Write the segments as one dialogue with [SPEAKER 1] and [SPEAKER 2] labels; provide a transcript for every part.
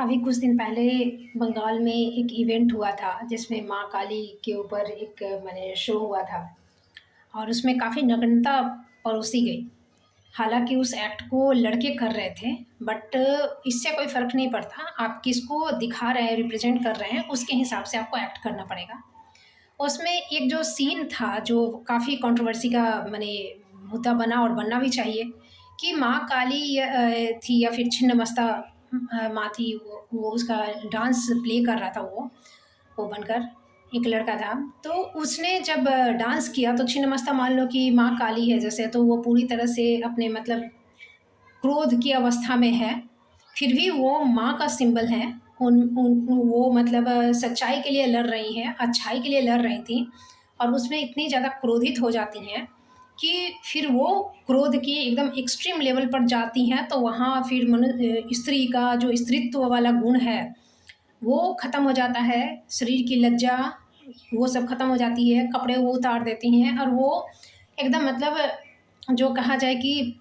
[SPEAKER 1] अभी कुछ दिन पहले बंगाल में एक इवेंट हुआ था जिसमें माँ काली के ऊपर एक माने शो हुआ था और उसमें काफ़ी नग्नता परोसी गई। हालाँकि उस एक्ट को लड़के कर रहे थे, बट इससे कोई फ़र्क नहीं पड़ता। आप किसको दिखा रहे हैं, रिप्रेज़ेंट कर रहे हैं, उसके हिसाब से आपको एक्ट करना पड़ेगा। उसमें एक जो सीन था जो काफ़ी कंट्रोवर्सी का माने मुद्दा बना और बनना भी चाहिए कि माँ काली थी या फिर छिन्नमस्ता माँ थी, वो उसका डांस प्ले कर रहा था वो बनकर एक लड़का था। तो उसने जब डांस किया तो छिन्नमस्ता मान लो कि माँ काली है जैसे, तो वो पूरी तरह से अपने मतलब क्रोध की अवस्था में है, फिर भी वो माँ का सिंबल है। उन उन वो मतलब सच्चाई के लिए लड़ रही हैं, अच्छाई के लिए लड़ रही थीं और उसमें इतनी ज़्यादा क्रोधित हो जाती हैं कि फिर वो क्रोध की एकदम एक्सट्रीम लेवल पर जाती हैं, तो वहाँ फिर स्त्री का जो स्त्रीत्व वाला गुण है, वो ख़त्म हो जाता है, शरीर की लज्जा वो सब ख़त्म हो जाती है, कपड़े वो उतार देती हैं और वो एकदम मतलब जो कहा जाए कि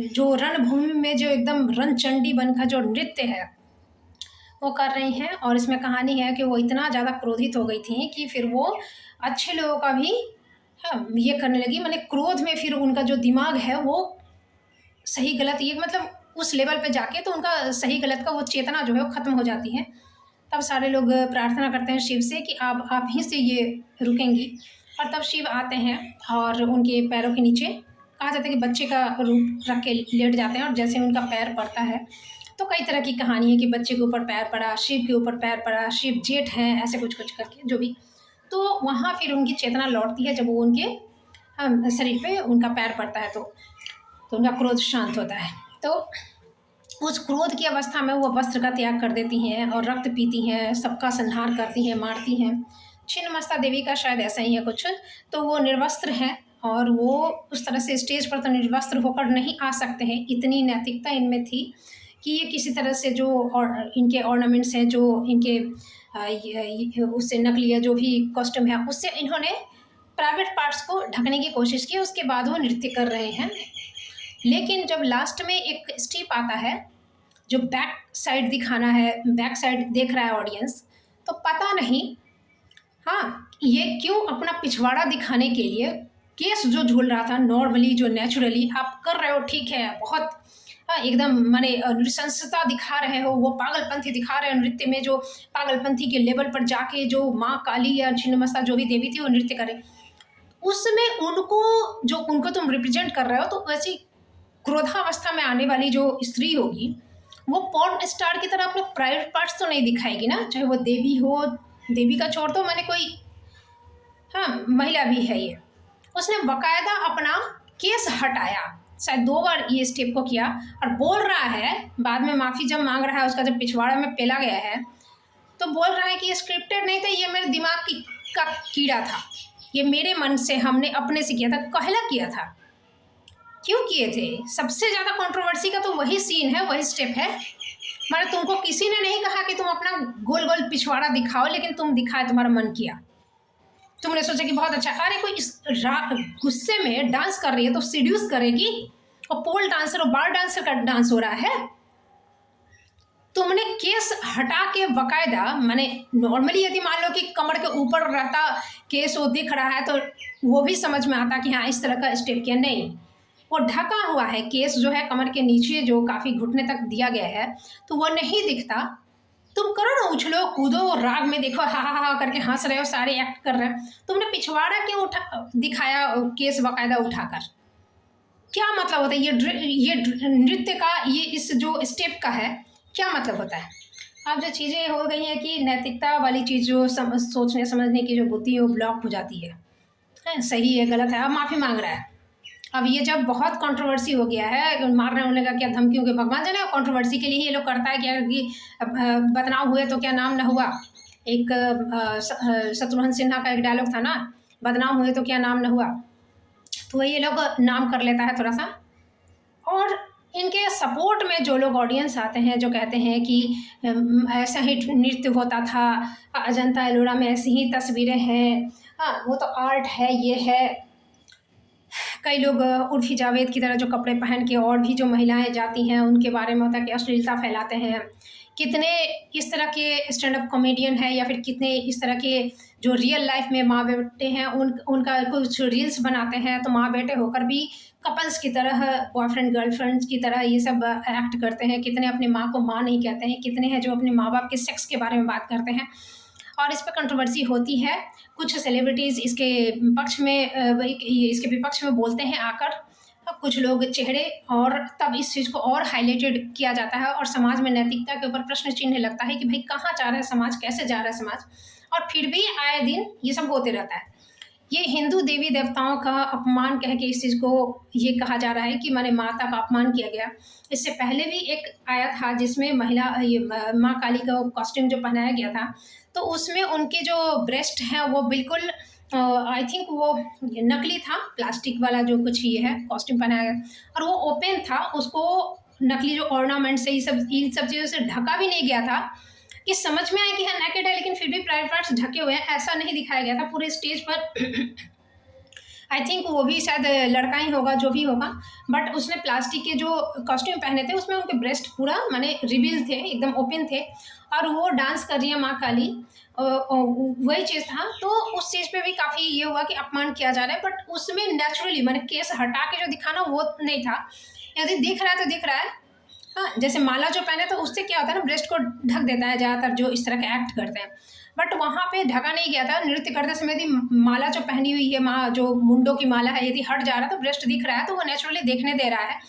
[SPEAKER 1] जो रणभूमि में जो एकदम रणचंडी बनकर जो नृत्य है वो कर रही हैं। और इसमें कहानी है कि वो इतना ज़्यादा क्रोधित हो गई थी कि फिर वो अच्छे लोगों का भी हाँ ये करने लगी। मैंने क्रोध में फिर उनका जो दिमाग है वो सही गलत ये मतलब उस लेवल पे जाके तो उनका सही गलत का वो चेतना जो है वो ख़त्म हो जाती है। तब सारे लोग प्रार्थना करते हैं शिव से कि आप ही से ये रुकेंगी। और तब शिव आते हैं और उनके पैरों के नीचे कहा जाता है कि बच्चे का रूप रख के लेट जाते हैं और जैसे उनका पैर पड़ता है तो कई तरह की कहानी है कि बच्चे के ऊपर पैर पड़ा, शिव के ऊपर पैर पड़ा, शिव जेठ हैं, ऐसे कुछ कुछ करके जो भी। तो वहाँ फिर उनकी चेतना लौटती है जब वो उनके शरीर पे उनका पैर पड़ता है तो उनका क्रोध शांत होता है। तो उस क्रोध की अवस्था में वो वस्त्र का त्याग कर देती हैं और रक्त पीती हैं, सबका संहार करती हैं, मारती हैं। छिन्नमस्ता देवी का शायद ऐसा ही है कुछ। तो वो निर्वस्त्र हैं और वो उस तरह से स्टेज पर तो निर्वस्त्र होकर नहीं आ सकते हैं। इतनी नैतिकता इनमें थी कि ये किसी तरह से जो और इनके ऑर्नामेंट्स हैं, जो इनके उससे नकली या जो भी कॉस्ट्यूम है, उससे इन्होंने प्राइवेट पार्ट्स को ढकने की कोशिश की। उसके बाद वो नृत्य कर रहे हैं। लेकिन जब लास्ट में एक स्टेप आता है जो बैक साइड दिखाना है, बैक साइड देख रहा है ऑडियंस, तो पता नहीं हाँ ये क्यों अपना पिछवाड़ा दिखाने के लिए केस जो झूल रहा था नॉर्मली जो नेचुरली आप कर रहे हो ठीक है, बहुत एकदम माने नृशंसता दिखा रहे हो, वो पागलपंथी दिखा रहे हो नृत्य में, जो पागलपंथी के लेवल पर जाके जो माँ काली या छिन्नमस्ता जो भी देवी थी वो नृत्य करे, उसमें उनको तुम रिप्रेजेंट कर रहे हो। तो वैसी क्रोधावस्था में आने वाली जो स्त्री होगी वो पॉर्न स्टार की तरह अपने प्राइवेट पार्ट्स तो नहीं दिखाएगी ना, चाहे वो देवी हो। देवी का छोड़ दो, मैंने कोई हाँ महिला भी है ये। उसने बकायदा अपना केस हटाया, शायद 2 बार ये स्टेप को किया और बोल रहा है बाद में, माफ़ी जब मांग रहा है उसका जब पिछवाड़ा में पेला गया है तो बोल रहा है कि ये स्क्रिप्टेड नहीं था, ये मेरे दिमाग का कीड़ा था, ये मेरे मन से हमने अपने से किया था, कहला किया था। क्यों किए थे? सबसे ज़्यादा कंट्रोवर्सी का तो वही सीन है, वही स्टेप है। मतलब तुमको किसी ने नहीं कहा कि तुम अपना गोल गोल पिछवाड़ा दिखाओ, लेकिन तुम दिखाए, तुम्हारा मन किया, तुमने सोचा कि बहुत अच्छा। अरे कोई इस गुस्से में डांस कर रही है तो सीड्यूस करेगी, और पोल डांसर और बार डांसर का डांस हो रहा है। तुमने केस हटा के बकायदा, माने नॉर्मली यदि मान लो कि कमर के ऊपर रहता केस वो दिख रहा है तो वो भी समझ में आता कि हाँ इस तरह का स्टेप किया, नहीं वो ढका हुआ है केस जो है कमर के नीचे जो काफ़ी घुटने तक दिया गया है, तो वो नहीं दिखता। तुम करो ना, उछलो कूदो राग में, देखो हा हा हा करके हंस रहे हो, सारे एक्ट कर रहे हो, तुमने पिछवाड़ा क्यों दिखाया केस बकायदा उठाकर? क्या मतलब होता है ये नृत्य का, ये इस जो स्टेप का है क्या मतलब होता है? अब जो चीज़ें हो गई हैं कि नैतिकता वाली चीज़ जो सोचने समझने की जो बुद्धि है वो ब्लॉक हो जाती है, सही है गलत है, अब माफ़ी मांग रहा है। अब ये जब बहुत कंट्रोवर्सी हो गया है, मारने होने का क्या धमकियों के, भगवान जाने कंट्रोवर्सी के लिए ही ये लोग करता है क्या कि बदनाम हुए तो क्या नाम न हुआ। एक शत्रुघ्न सिन्हा का एक डायलॉग था ना, बदनाम हुए तो क्या नाम न हुआ, तो ये लोग नाम कर लेता है थोड़ा सा। और इनके सपोर्ट में जो लोग ऑडियंस आते हैं जो कहते हैं कि ऐसा ही नृत्य होता था, अजंता एलोरा में ऐसी ही तस्वीरें हैं, हाँ वो तो आर्ट है, ये है, कई लोग उर्फ़ी जावेद की तरह जो कपड़े पहन के और भी जो महिलाएं जाती हैं उनके बारे में होता है कि अश्लीलता फैलाते हैं। कितने इस तरह के स्टैंड अप कॉमेडियन हैं या फिर कितने इस तरह के जो रियल लाइफ में माँ बेटे हैं उनका कुछ रील्स बनाते हैं, तो माँ बेटे होकर भी कपल्स की तरह, बॉयफ्रेंड गर्लफ्रेंड्स की तरह ये सब एक्ट करते हैं। कितने अपनी माँ को माँ नहीं कहते हैं, कितने हैं जो अपने माँ बाप के सेक्स के बारे में बात करते हैं और इस पर कंट्रोवर्सी होती है। कुछ सेलिब्रिटीज़ इसके पक्ष में इसके विपक्ष में बोलते हैं आकर, कुछ लोग चेहरे, और तब इस चीज़ को और हाईलाइटेड किया जाता है और समाज में नैतिकता के ऊपर प्रश्न चिन्ह लगता है कि भाई कहाँ जा रहा है समाज, कैसे जा रहा है समाज। और फिर भी आए दिन ये सब होते रहता है। ये हिंदू देवी देवताओं का अपमान कह के इस चीज़ को ये कहा जा रहा है कि माने माता का अपमान किया गया। इससे पहले भी एक आया था जिसमें माँ काली का कॉस्ट्यूम जो पहनाया गया था, तो उसमें उनके जो ब्रेस्ट हैं वो बिल्कुल आई थिंक वो नकली था, प्लास्टिक वाला जो कुछ ये है कॉस्ट्यूम पहनाया गया, और वो ओपन था, उसको नकली जो ऑर्नामेंट से इन सब चीज़ों से ढका भी नहीं गया था कि समझ में आए कि हाँ नेकेड है, लेकिन फिर भी प्राइवेट पार्ट्स ढके हुए हैं, ऐसा नहीं दिखाया गया था पूरे स्टेज पर। आई थिंक वो भी शायद लड़का ही होगा जो भी होगा, बट उसने प्लास्टिक के जो कॉस्ट्यूम पहने थे उसमें उनके ब्रेस्ट पूरा माने रिवील थे, एकदम ओपन थे, और वो डांस कर रही है माँ काली, वही चीज़ था। तो उस चीज़ पे भी काफ़ी ये हुआ कि अपमान किया जा रहा है, बट उसमें नेचुरली माने केस हटा के जो दिखाना वो नहीं था। यदि दिख रहा है तो दिख रहा है। हाँ, जैसे माला जो पहने तो उससे क्या होता है ना, ब्रेस्ट को ढक देता है ज़्यादातर जो इस तरह के एक्ट करते हैं, बट वहाँ पे ढका नहीं गया था। नृत्य करते समय यदि माला जो पहनी हुई है, माँ जो मुंडों की माला है, यदि हट जा रहा है तो ब्रेस्ट दिख रहा है, तो वो नेचुरली देखने दे रहा है।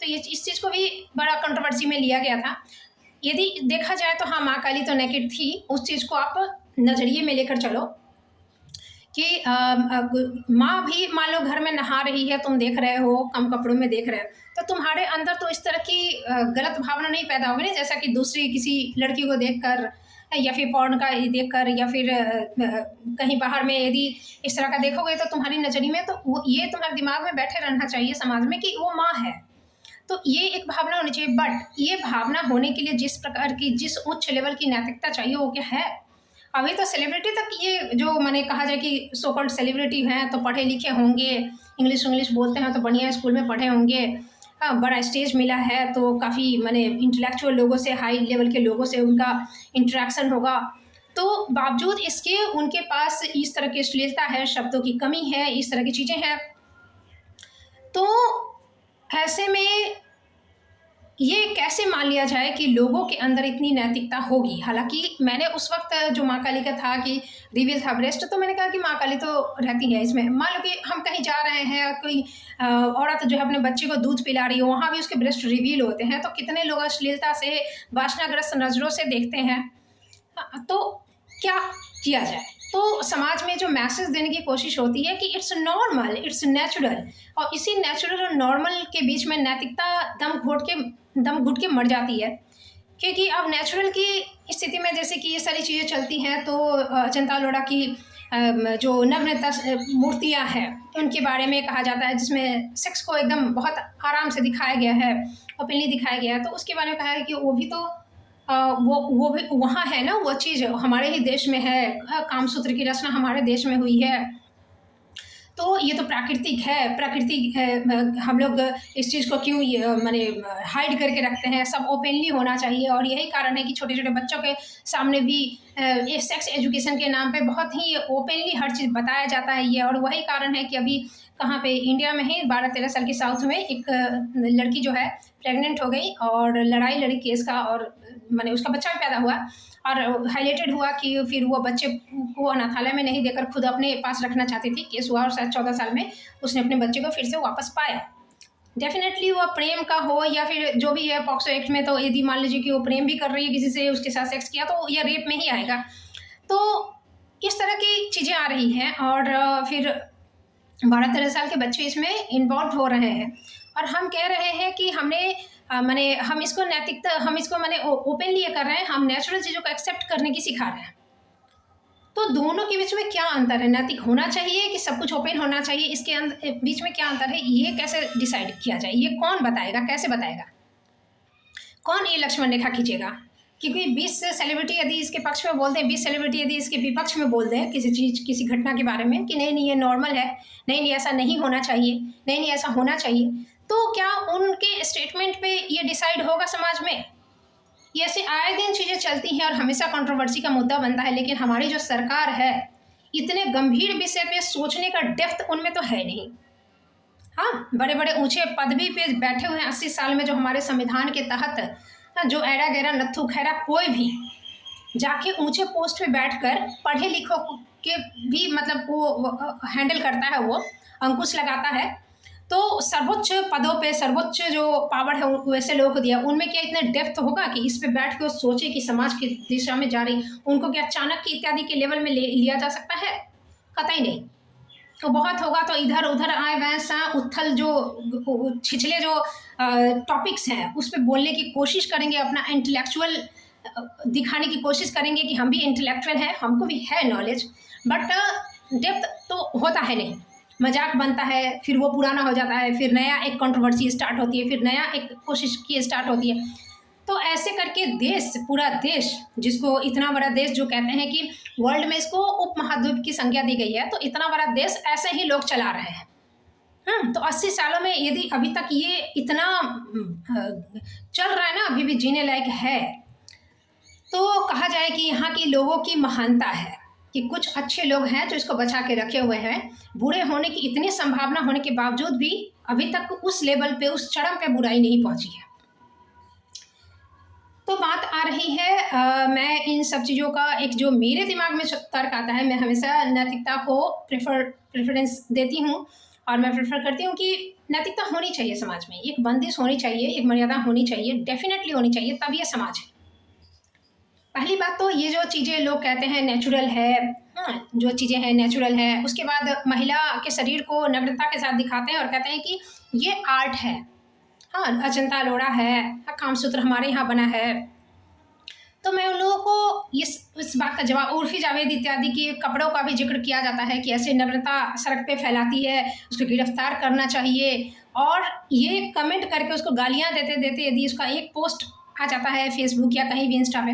[SPEAKER 1] तो ये इस चीज़ को भी बड़ा कंट्रोवर्सी में लिया गया था। यदि देखा जाए तो हाँ, माँ काली तो नेकेड थी, उस चीज़ को आप नज़रिए में लेकर चलो कि माँ भी मान लो घर में नहा रही है, तुम देख रहे हो, कम कपड़ों में देख रहे हो, तो तुम्हारे अंदर तो इस तरह की गलत भावना नहीं पैदा होगी ना, जैसा कि दूसरी किसी लड़की को देखकर या फिर पॉर्न का देखकर या फिर कहीं बाहर में यदि इस तरह का देखोगे तो तुम्हारी नज़रिए में तो ये तुम्हारे दिमाग में बैठे रहना चाहिए समाज में कि वो माँ है। तो ये एक भावना होनी चाहिए, बट ये भावना होने के लिए जिस प्रकार की, जिस उच्च लेवल की नैतिकता चाहिए वो क्या है। अभी तो सेलिब्रिटी तक, ये जो मैंने कहा जाए कि सो कॉल्ड सेलिब्रिटी हैं तो पढ़े लिखे होंगे, इंग्लिश बोलते हैं तो बढ़िया स्कूल में पढ़े होंगे, हाँ बड़ा स्टेज मिला है तो काफ़ी मैंने इंटेलेक्चुअल लोगों से, हाई लेवल के लोगों से उनका इंटरेक्शन होगा, तो बावजूद इसके उनके पास इस तरह की अश्लीलता है, शब्दों की कमी है, इस तरह की चीज़ें हैं। तो ऐसे में ये कैसे मान लिया जाए कि लोगों के अंदर इतनी नैतिकता होगी। हालांकि मैंने उस वक्त जो माँ काली का था कि रिवील था ब्रेस्ट, तो मैंने कहा कि माँ काली तो रहती है इसमें। मान लो कि हम कहीं जा रहे हैं, कोई औरत जो है अपने बच्चे को दूध पिला रही है, वहाँ भी उसके ब्रेस्ट रिवील होते हैं, तो कितने लोग अश्लीलता से, वासनाग्रस्त नज़रों से देखते हैं। तो क्या किया जाए? तो समाज में जो मैसेज देने की कोशिश होती है कि इट्स नॉर्मल, इट्स नेचुरल, और इसी नेचुरल और नॉर्मल के बीच में नैतिकता दम घुट के मर जाती है। क्योंकि अब नेचुरल की स्थिति में जैसे कि ये सारी चीज़ें चलती हैं, तो अजंता अलोरा की जो नग्न मूर्तियाँ हैं उनके बारे में कहा जाता है, जिसमें सेक्स को एकदम बहुत आराम से दिखाया गया है, ओपनली दिखाया गया है, तो उसके बारे में कहा है कि वो भी तो वो भी वहाँ है ना, वो चीज़ हमारे ही देश में है, कामसूत्र की रचना हमारे देश में हुई है, तो ये तो प्राकृतिक है, हम लोग इस चीज़ को क्यों माने हाइड करके रखते हैं, सब ओपनली होना चाहिए। और यही कारण है कि छोटे छोटे बच्चों के सामने भी ये सेक्स एजुकेशन के नाम पे बहुत ही ओपनली हर चीज़ बताया जाता है ये। और वही कारण है कि अभी कहाँ पे, इंडिया में ही 12-13 साल की साउथ में एक लड़की जो है प्रेग्नेंट हो गई और लड़ाई लड़ी केस का, और माने उसका बच्चा भी पैदा हुआ और हाईलाइटेड हुआ कि फिर वो बच्चे को अनाथालय में नहीं देकर खुद अपने पास रखना चाहती थी। केस हुआ और शायद 14 साल में उसने अपने बच्चे को फिर से वापस पाया। डेफिनेटली वो प्रेम का हो या फिर जो भी है, पॉक्सो एक्ट में तो यदि मान लीजिए कि वो प्रेम भी कर रही है किसी से, उसके साथ सेक्स किया, तो यह रेप में ही आएगा। तो इस तरह की चीज़ें आ रही हैं और फिर 12-13 साल के बच्चे इसमें इन्वॉल्व हो रहे हैं, और हम कह रहे हैं कि हमने माने हम इसको नैतिकता, हम इसको माने ओपनली ये कर रहे हैं, हम नेचुरल चीज़ों को एक्सेप्ट करने की सिखा रहे हैं। तो दोनों के बीच में क्या अंतर है? नैतिक होना चाहिए कि सब कुछ ओपन होना चाहिए? इसके बीच में क्या अंतर है, ये कैसे डिसाइड किया जाए? ये कौन बताएगा, कैसे बताएगा? कौन ये लक्ष्मण रेखा खींचेगा क्योंकि 20 सेलिब्रिटी यदि इसके पक्ष में बोलते हैं, 20 सेलिब्रिटी यदि इसके विपक्ष में बोलते हैं किसी चीज़, किसी घटना के बारे में कि नहीं नहीं ये नॉर्मल है, नहीं नहीं ऐसा नहीं होना चाहिए, नहीं नहीं ऐसा होना चाहिए, तो क्या उनके स्टेटमेंट पे ये डिसाइड होगा समाज में? ये ऐसे आए दिन चीज़ें चलती हैं और हमेशा कंट्रोवर्सी का मुद्दा बनता है, लेकिन हमारी जो सरकार है इतने गंभीर विषय पे सोचने का डेप्थ उनमें तो है नहीं। हाँ, बड़े बड़े ऊंचे पदवी पे बैठे हुए हैं 80 साल में, जो हमारे संविधान के तहत जो एड़ा गैरा नत्थु खैरा कोई भी जाके ऊंचे पोस्ट पे बैठकर पढ़े लिखों के भी मतलब वो हैंडल करता है, वो अंकुश लगाता है, तो सर्वोच्च पदों पे सर्वोच्च जो पावर है वैसे लोगों को दिया, उनमें क्या इतना डेप्थ होगा कि इस पे बैठ के वो सोचे कि समाज की दिशा में जा रही, उनको क्या चाणक्य इत्यादि के लेवल में लिया जा सकता है? कतई नहीं। तो बहुत होगा तो इधर उधर आए वैसा उथल जो छिछले जो टॉपिक्स हैं उस पर बोलने की कोशिश करेंगे, अपना इंटेलेक्चुअल दिखाने की कोशिश करेंगे कि हम भी इंटेलेक्चुअल हैं, हमको भी है नॉलेज, बट डेप्थ तो होता है नहीं, मजाक बनता है, फिर वो पुराना हो जाता है, फिर नया एक कंट्रोवर्सी स्टार्ट होती है, फिर नया एक कोशिश की स्टार्ट होती है। तो ऐसे करके देश, पूरा देश, जिसको इतना बड़ा देश जो कहते हैं कि वर्ल्ड में इसको उपमहाद्वीप की संज्ञा दी गई है, तो इतना बड़ा देश ऐसे ही लोग चला रहे हैं। तो 80 सालों में यदि अभी तक ये इतना चल रहा है ना, अभी भी जीने लायक है, तो कहा जाए कि यहाँ की लोगों की महानता है कि कुछ अच्छे लोग हैं जो इसको बचा के रखे हुए हैं। बुरे होने की इतनी संभावना होने के बावजूद भी अभी तक उस लेवल पे, उस चरम पे बुराई नहीं पहुंची है। तो बात आ रही है मैं इन सब चीज़ों का एक जो मेरे दिमाग में तर्क आता है, मैं हमेशा नैतिकता को प्रेफरेंस देती हूँ और मैं प्रेफर करती हूँ कि नैतिकता होनी चाहिए समाज में, एक बंदिश होनी चाहिए, एक मर्यादा होनी चाहिए, डेफिनेटली होनी चाहिए, तब ये समाज है। पहली बात तो ये जो चीज़ें लोग कहते हैं नेचुरल है, जो चीज़ें हैं नेचुरल है, उसके बाद महिला के शरीर को नग्नता के साथ दिखाते हैं और कहते हैं कि ये आर्ट है। हाँ, अजंता अलोड़ा है, कामसूत्र हमारे यहाँ बना है। तो मैं उन लोगों को इस बात का जवाब, उर्फी जावेद इत्यादि के कपड़ों का भी जिक्र किया जाता है कि ऐसे नग्नता सड़क पे फैलाती है, उसको गिरफ्तार करना चाहिए, और ये कमेंट करके उसको गालियाँ देते देते यदि उसका एक पोस्ट आ जाता है फेसबुक या कहीं भी इंस्टा पे,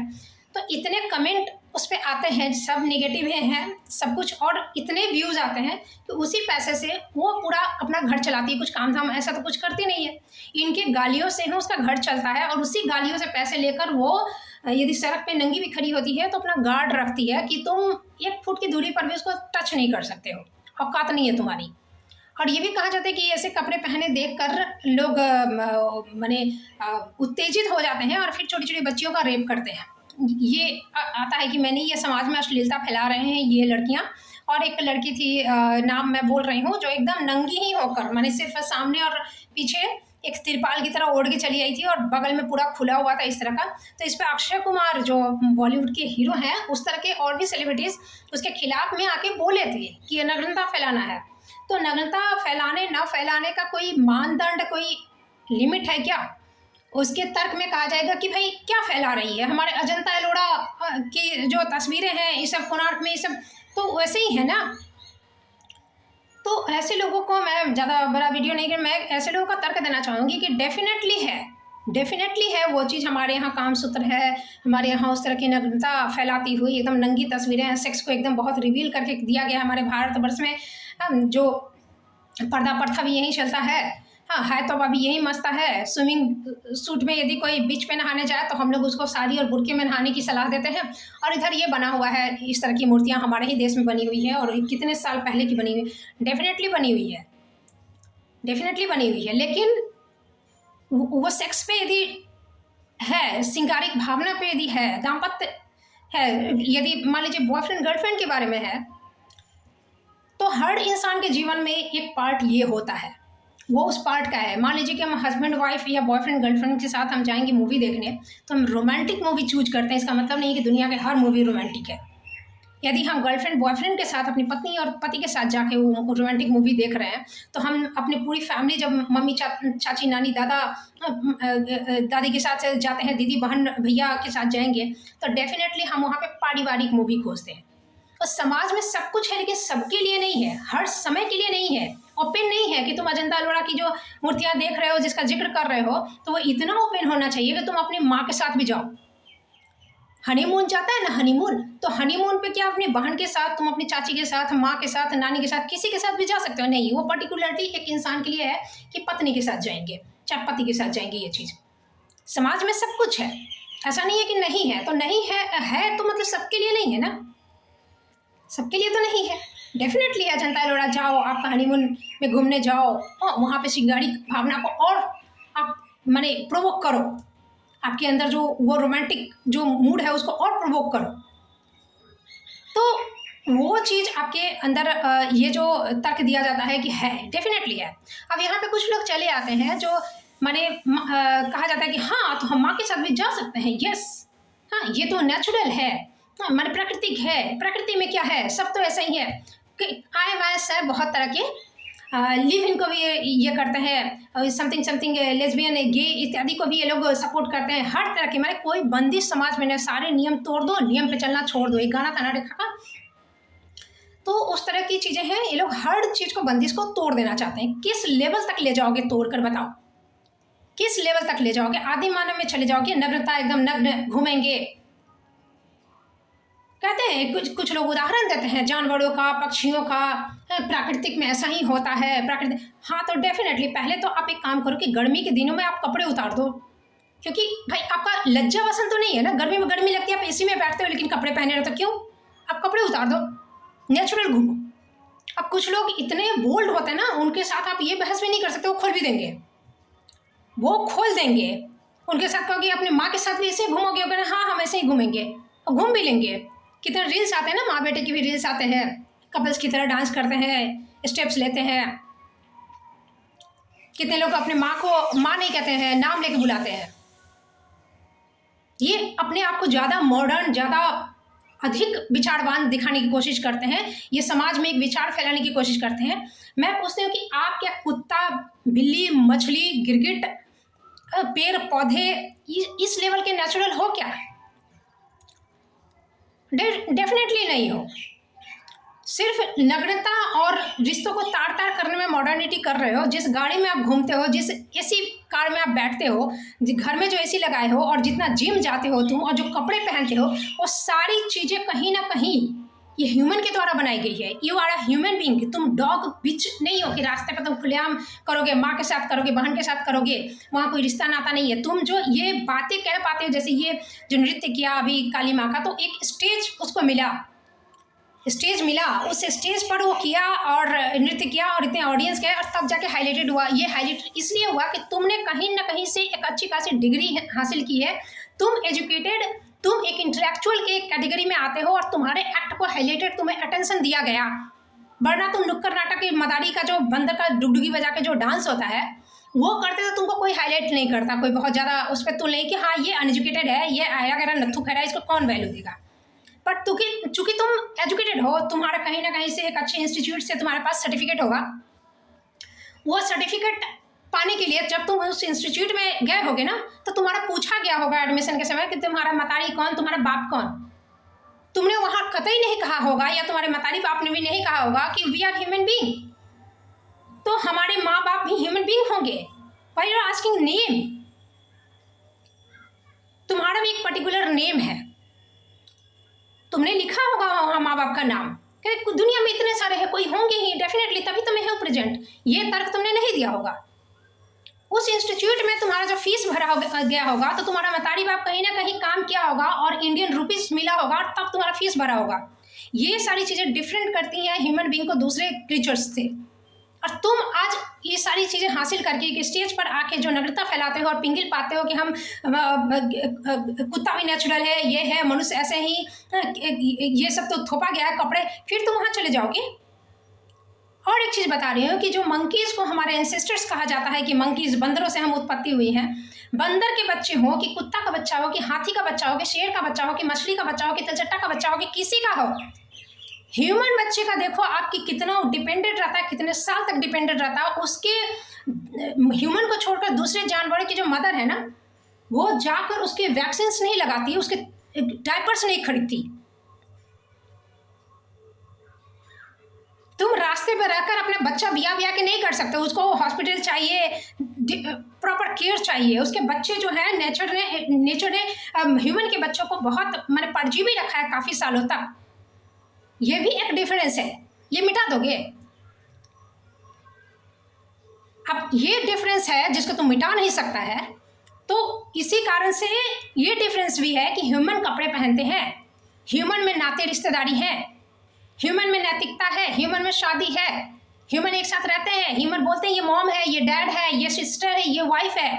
[SPEAKER 1] तो इतने कमेंट उस पर आते हैं, सब नेगेटिव हैं सब कुछ, और इतने व्यूज़ आते हैं कि उसी पैसे से वो पूरा अपना घर चलाती है, कुछ काम धाम ऐसा तो कुछ करती नहीं है, इनके गालियों से ही उसका घर चलता है, और उसी गालियों से पैसे लेकर वो यदि सड़क पे नंगी भी खड़ी होती है तो अपना गार्ड रखती है कि तुम 1 फुट की दूरी पर भी उसको टच नहीं कर सकते हो, औकात नहीं है तुम्हारी। और ये भी कहा जाता है कि ऐसे कपड़े पहने देखकर लोग माने उत्तेजित हो जाते हैं और फिर छोटी छोटी बच्चियों का रेप करते हैं। ये आता है कि मैंने ये समाज में अश्लीलता फैला रहे हैं ये लड़कियां। और एक लड़की थी, नाम मैं बोल रही हूँ, जो एकदम नंगी ही होकर, माने सिर्फ सामने और पीछे एक तिरपाल की तरह ओढ़ के चली आई थी और बगल में पूरा खुला हुआ था इस तरह का। तो इस पर अक्षय कुमार जो बॉलीवुड के हीरो हैं, उस तरह के और भी सेलिब्रिटीज़ उसके खिलाफ में आके बोले थे कि ये नग्नता फैलाना है। तो नग्नता फैलाने न फैलाने का कोई मानदंड, कोई लिमिट है क्या? उसके तर्क में कहा जाएगा कि भाई क्या फैला रही है, हमारे अजंता एलोरा की जो तस्वीरें हैं ये सब कोणार्क में, ये सब तो वैसे ही है ना। तो ऐसे लोगों को मैं ज़्यादा बड़ा वीडियो नहीं कर, मैं ऐसे लोगों का तर्क देना चाहूँगी कि डेफिनेटली है वो चीज़। हमारे यहाँ कामसूत्र है, हमारे यहाँ उस तरह की नग्नता फैलाती हुई एकदम नंगी तस्वीरें हैं, सेक्स को एकदम बहुत रिवील करके दिया गया हमारे भारतवर्ष में। जो पर्दा प्रथा भी यही चलता है, हाँ है तो अभी यही मस्ता है। स्विमिंग सूट में यदि कोई बीच पे नहाने जाए तो हम लोग उसको साड़ी और बुर्के में नहाने की सलाह देते हैं। और इधर ये बना हुआ है, इस तरह की मूर्तियाँ हमारे ही देश में बनी हुई हैं और कितने साल पहले की बनी हुई, डेफिनेटली बनी हुई है। लेकिन वो सेक्स पे यदि है, सिंगारिक भावना पे यदि है, दाम्पत्य है, यदि मान लीजिए बॉयफ्रेंड गर्लफ्रेंड के बारे में है, तो हर इंसान के जीवन में एक पार्ट ये होता है। वो उस पार्ट का है। मान लीजिए कि हम हस्बैंड वाइफ या बॉयफ्रेंड गर्लफ्रेंड के साथ हम जाएंगे मूवी देखने, तो हम रोमांटिक मूवी चूज करते हैं। इसका मतलब नहीं कि दुनिया के हर मूवी रोमांटिक है। यदि हम गर्लफ्रेंड बॉयफ्रेंड के साथ, अपनी पत्नी और पति के साथ जाके वो रोमांटिक मूवी देख रहे हैं, तो हम अपनी पूरी फैमिली, जब मम्मी चाची नानी दादा दादी के साथ जाते हैं, दीदी बहन भैया के साथ जाएंगे, तो डेफिनेटली हम वहाँ पे पारिवारिक मूवी खोजते हैं। तो समाज में सब कुछ है, लेकिन सबके लिए नहीं है, हर समय के लिए नहीं है, ओपन नहीं है कि तुम अजंता अलोरा की जो मूर्तियाँ देख रहे हो, जिसका जिक्र कर रहे हो, तो वो इतना ओपन होना चाहिए कि तुम अपनी माँ के साथ भी जाओ, हनीमून जाता है ना, हनीमून, तो हनीमून पे क्या अपनी बहन के साथ, तुम अपनी चाची के साथ, माँ के साथ, नानी के साथ, किसी के साथ भी जा सकते हो? नहीं, वो पर्टिकुलरली एक इंसान के लिए है कि पत्नी के साथ जाएंगे, चाहे पति के साथ जाएंगे। ये चीज़ समाज में सब कुछ है, ऐसा नहीं है कि नहीं है। तो नहीं है तो मतलब सबके लिए नहीं है ना, सबके लिए तो नहीं है। डेफिनेटली है, जनता लोड़ा जाओ, आपका हनीमून में घूमने जाओ, वहाँ पे सिंगाड़ी भावना को और आप माने प्रोवोक करो, आपके अंदर जो वो रोमांटिक जो मूड है उसको और प्रोवोक करो, तो वो चीज़ आपके अंदर ये जो तर्क दिया जाता है कि है, डेफिनेटली है। अब यहाँ पे कुछ लोग चले आते हैं जो माने कहा जाता है कि हाँ तो हम माँ के साथ भी जा सकते हैं, यस, हाँ ये तो नेचुरल है, हाँ माने प्राकृतिक है, प्रकृति में क्या है, सब तो ऐसा ही है कि आए वाय से बहुत तरह के लिव इन को भी ये करते हैं, समथिंग समथिंग लेस्बियन गे इत्यादि को भी ये लोग सपोर्ट करते हैं, हर तरह के, माने कोई बंदिश समाज में नहीं, सारे नियम तोड़ दो, नियम पे चलना छोड़ दो, एक गाना था ना रेखा का, तो उस तरह की चीज़ें हैं, ये लोग हर चीज़ को, बंदिश को तोड़ देना चाहते हैं। किस लेवल तक ले जाओगे तोड़ कर, बताओ किस लेवल तक ले जाओगे? आदि मानव में चले जाओगे, नग्नता, एकदम नग्न घूमेंगे। कहते हैं कुछ लोग उदाहरण देते हैं जानवरों का, पक्षियों का, प्राकृतिक में ऐसा ही होता है, प्राकृतिक, हाँ तो डेफिनेटली पहले तो आप एक काम करो कि गर्मी के दिनों में आप कपड़े उतार दो, क्योंकि भाई आपका लज्जा वसन तो नहीं है ना, गर्मी में गर्मी लगती है, आप एसी में बैठते हो लेकिन कपड़े पहने रहते हो, क्यों? आप कपड़े उतार दो, नेचुरल घूमो। अब कुछ लोग इतने बोल्ड होते हैं ना, उनके साथ आप ये बहस भी नहीं कर सकते, वो खोल भी देंगे, वो खोल देंगे, उनके साथ कहोगे अपनी माँ के साथ भी ऐसे घूमोगे, अगर हाँ हम ऐसे ही घूमेंगे, और घूम भी लेंगे। कितने रील्स आते हैं ना, माँ बेटे की भी रील्स आते हैं, कपल्स की तरह डांस करते हैं, स्टेप्स लेते हैं, कितने लोग अपने माँ को माँ नहीं कहते हैं, नाम लेके बुलाते हैं। ये अपने आप को ज़्यादा मॉडर्न, ज़्यादा अधिक विचारवान दिखाने की कोशिश करते हैं, ये समाज में एक विचार फैलाने की कोशिश करते हैं। मैं पूछती हूँ कि आप क्या कुत्ता, बिल्ली, मछली, गिरगिट, पेड़ पौधे इस लेवल के नेचुरल हो क्या? डेफिनेटली नहीं हो। सिर्फ नग्नता और रिश्तों को तार तार करने में मॉडर्निटी कर रहे हो। जिस गाड़ी में आप घूमते हो, जिस एसी कार में आप बैठते हो, घर में जो एसी लगाए हो, और जितना जिम जाते हो तुम, और जो कपड़े पहनते हो, वो सारी चीज़ें कहीं ना कहीं ये ह्यूमन के द्वारा बनाई गई है। You are a human being, तुम डॉग बिच नहीं हो कि रास्ते पे तुम खुलेआम करोगे, माँ के साथ करोगे, बहन के साथ करोगे, वहाँ कोई रिश्ता नाता नहीं है। तुम जो ये बातें कह पाते हो, जैसे ये जो नृत्य किया अभी काली माँ का, तो एक स्टेज उसको मिला, स्टेज मिला, उस स्टेज पर वो किया और नृत्य किया और इतने ऑडियंस गए, और तब जाके हाईलाइटेड हुआ। ये हाईलाइट इसलिए हुआ कि तुमने कहीं ना कहीं से एक अच्छी खासी डिग्री हासिल की है, तुम एजुकेटेड, तुम एक इंटेलेक्चुअल के कैटेगरी में आते हो, और तुम्हारे एक्ट को हाईलाइटेड, तुम्हें अटेंशन दिया गया। वरना तुम नुक्कड़ नाटक की मदारी का जो बंदर का डुगडुगी बजा के जो डांस होता है वो करते तो तुमको कोई हाईलाइट नहीं करता, कोई बहुत ज़्यादा उस पर तुल नहीं कि हाँ ये अनएजुकेटेड है, ये आया गया नत्थु खैरा, इसको कौन वैल्यू देगा। बट चूंकि तुम एजुकेटेड हो, तुम्हारा कहीं ना कहीं से एक अच्छे इंस्टीट्यूट से तुम्हारे पास सर्टिफिकेट होगा, वो सर्टिफिकेट पाने के लिए जब तुम उस इंस्टीट्यूट में गए होगे ना, तो तुम्हारा पूछा गया होगा एडमिशन के समय कि तुम्हारा मतारी कौन, तुम्हारा बाप कौन। तुमने वहां कतई नहीं कहा होगा, या तुम्हारे मतारी बाप ने भी नहीं कहा होगा कि वी आर ह्यूमन बींग, तो हमारे माँ बाप भी ह्यूमन बींग होंगे। Why you are asking name? तुम्हारा भी एक पर्टिकुलर नेम है, तुमने लिखा होगा वहाँ माँ बाप का नाम, दुनिया में इतने सारे हैं, कोई होंगे ही डेफिनेटली, तभी तुम्हें हो प्रेजेंट। ये तर्क तुमने नहीं दिया होगा। उस इंस्टीट्यूट में तुम्हारा जो फीस भरा गया होगा, तो तुम्हारा मतारी बाप कहीं ना कहीं काम किया होगा और इंडियन रुपीज मिला होगा, और तब तुम्हारा फीस भरा होगा। ये सारी चीज़ें डिफरेंट करती हैं ह्यूमन बींग को दूसरे क्रीचर्स से। और तुम आज ये सारी चीज़ें हासिल करके एक स्टेज पर आके जो नग्नता फैलाते हो और पिंगल पाते हो कि हम कुत्ता भी नेचुरल है, ये है, मनुष्य ऐसे ही, ये सब तो थोपा गया है कपड़े, फिर तुम वहाँ चले जाओगे। और एक चीज़ बता रही हूँ कि जो मंकीज़ को हमारे एंसेस्टर्स कहा जाता है कि मंकीज़, बंदरों से हम उत्पत्ति हुई हैं, बंदर के बच्चे हो कि कुत्ता का बच्चा हो कि हाथी का बच्चा हो कि शेर का बच्चा हो कि मछली का बच्चा हो कि तिलचट्टा का बच्चा हो कि किसी का हो, ह्यूमन बच्चे का देखो आपकी कितना डिपेंडेंट रहता है, कितने साल तक डिपेंडेंट रहता है उसके। ह्यूमन को छोड़कर दूसरे जानवरों की जो मदर है ना, वो जाकर उसके वैक्सीन नहीं लगाती, उसके डायपर्स नहीं खरीदती। तुम रास्ते पर रहकर अपना बच्चा ब्याह के नहीं कर सकते, उसको हॉस्पिटल चाहिए, प्रॉपर केयर चाहिए। उसके बच्चे जो है नेचर ने ह्यूमन के बच्चों को बहुत मैंने परजीवी रखा है काफ़ी सालों तक। ये भी एक डिफरेंस है, ये मिटा दोगे? अब ये डिफरेंस है जिसको तुम मिटा नहीं सकता है। तो इसी कारण से ये डिफरेंस भी है कि ह्यूमन कपड़े पहनते हैं, ह्यूमन में नाते रिश्तेदारी है, ह्यूमन में नैतिकता है, ह्यूमन में शादी है, ह्यूमन एक साथ रहते हैं, ह्यूमन बोलते हैं ये मॉम है, ये डैड है, ये सिस्टर है, ये वाइफ है।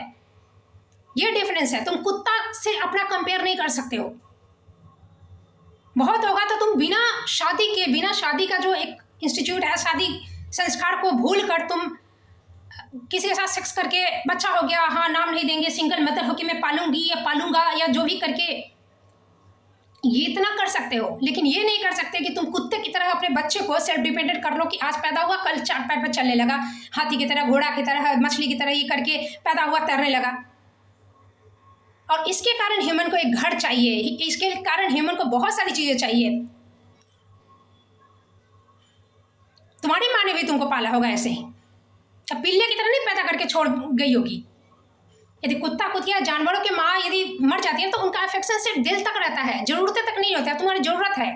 [SPEAKER 1] ये डिफरेंस है। तुम कुत्ता से अपना कंपेयर नहीं कर सकते हो। बहुत होगा तो तुम बिना शादी का जो एक इंस्टीट्यूट है, शादी संस्कार को भूल कर तुम किसी के साथ सेक्स करके बच्चा हो गया, हाँ नाम नहीं देंगे, सिंगल मदर हो कि मैं पालूंगी या पालूंगा या जो भी करके, ये इतना कर सकते हो। लेकिन ये नहीं कर सकते कि तुम कुत्ते की तरह अपने बच्चे को सेल्फ डिपेंडेंट कर लो कि आज पैदा हुआ कल 4 पैर पर चलने लगा, हाथी की तरह, घोड़ा की तरह, मछली की तरह, ये करके पैदा हुआ तैरने लगा। और इसके कारण ह्यूमन को एक घर चाहिए, इसके कारण ह्यूमन को बहुत सारी चीजें चाहिए। तुम्हारी माँ ने भी तुमको पाला होगा ऐसे ही, अब पिल्ले की तरह नहीं पैदा करके छोड़ गई होगी। यदि कुत्ता कुतिया जानवरों की माँ यदि मर जाती है तो उनका अफेक्शन सिर्फ दिल तक रहता है, जरूरतें तक नहीं होता है, तुम्हारी जरूरत है।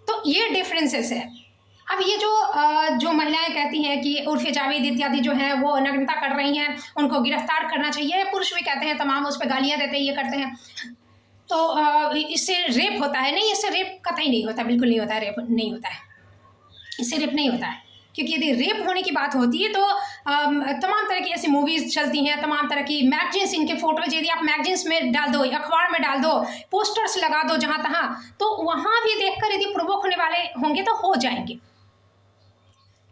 [SPEAKER 1] तो ये डिफरेंसेस है। अब ये जो महिलाएं कहती हैं कि उर्फ़े जावेद इत्यादि जो हैं वो नग्नता कर रही हैं, उनको गिरफ्तार करना चाहिए, पुरुष भी कहते हैं तमाम उस पर गालियाँ देते हैं, ये करते हैं, तो इससे रेप होता है। नहीं, इससे रेप कतई नहीं होता, बिल्कुल नहीं होता है, रेप नहीं होता है, इससे रेप नहीं होता है। क्योंकि यदि रेप होने की बात होती है तो तमाम तरह की ऐसी मूवीज़ चलती हैं, तमाम तरह की मैगजीन्स, इनके फोटोज यदि आप मैगजीन्स में डाल दो, अखबार में डाल दो, पोस्टर्स लगा दो जहाँ तहाँ, तो वहाँ भी देखकर यदि प्रोवोक होने वाले होंगे तो हो जाएंगे।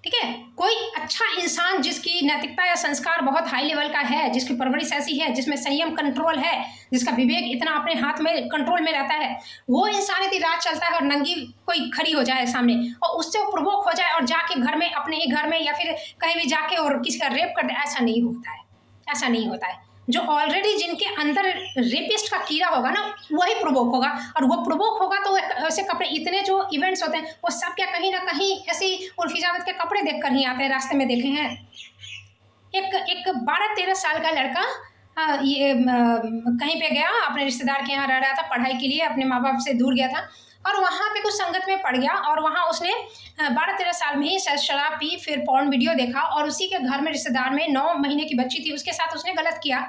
[SPEAKER 1] ठीक है, कोई अच्छा इंसान जिसकी नैतिकता या संस्कार बहुत हाई लेवल का है, जिसकी परवरिश ऐसी है, जिसमें संयम कंट्रोल है, जिसका विवेक इतना अपने हाथ में कंट्रोल में रहता है, वो इंसान यदि रात चलता है और नंगी कोई खड़ी हो जाए सामने और उससे वो प्रवोक हो जाए और जाके घर में, अपने ही घर में या फिर कहीं भी जाके और किसी का रेप कर दे, ऐसा नहीं होता है, ऐसा नहीं होता है। जो ऑलरेडी जिनके अंदर रेपिस्ट का कीड़ा होगा ना, वही प्रवोक होगा, और वो प्रवोक होगा तो ऐसे कपड़े, इतने जो इवेंट्स होते हैं वो सब क्या कहीं ना कहीं ऐसे उर्फ़ी जावेद के कपड़े देखकर ही आते हैं। रास्ते में देखे हैं एक 12-13 साल का लड़का ये कहीं पे गया, अपने रिश्तेदार के यहाँ रह रहा था पढ़ाई के लिए, अपने माँ बाप से दूर गया था और वहाँ पे कुछ संगत में पड़ गया और वहाँ उसने 12-13 साल में ही शराब पी, फिर पॉर्न वीडियो देखा और उसी के घर में रिश्तेदार में 9 महीने की बच्ची थी, उसके साथ उसने गलत किया।